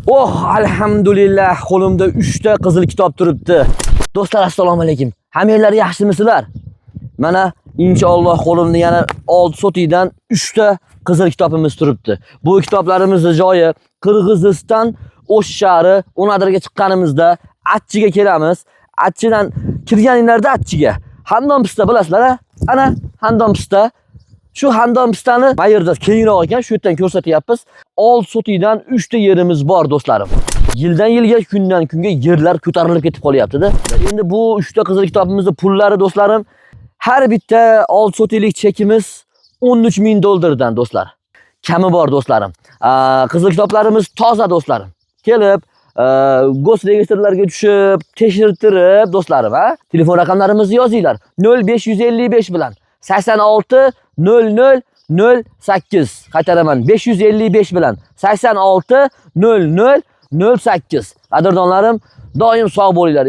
Oh, alhamdulillah, qo'limda 3 ta qizil kitob turibdi. Do'stlar, assalomu alaykum. Hammanglar yaxshimisizlar? Mana inshaalloh qo'limda yana 6 sotidan 3 ta qizil kitobimiz turibdi. Bu kitoblarimizning joyi Qirg'iziston O'sh shahri. Onadirga chiqqanimizda Achchiga kelamiz. Achchidan kirganinglarda Achchiga Handon pista bilasizlar-a? Ana Handon pista. Shu Handon pistani mayerda keyinroq ekan, shu yerdan ko'rsatyapmiz. 6 sotidan 3 ta yerimiz bor do'stlarim. Yildan yilga, kundan kunga yerlar ko'tarilib ketib qolyapti-da. Endi bu 3 ta qizil kitobimizning pullari do'stlarim, har bitta 6 sotilik chekimiz 13 ming dollardan do'stlar. Kami bor do'stlarim. Qizil kitoblarimiz toza do'stlarim. Kelib, gosregistrlarga tushib, tekshirtirib do'stlarim, ha? Telefon raqamlarimizni yozinglar. 0555 bilan 86 00 08. Qaytaraman, 555 bilan 86 00 08. Qadrdonlarim, doim sog' bo'linglar.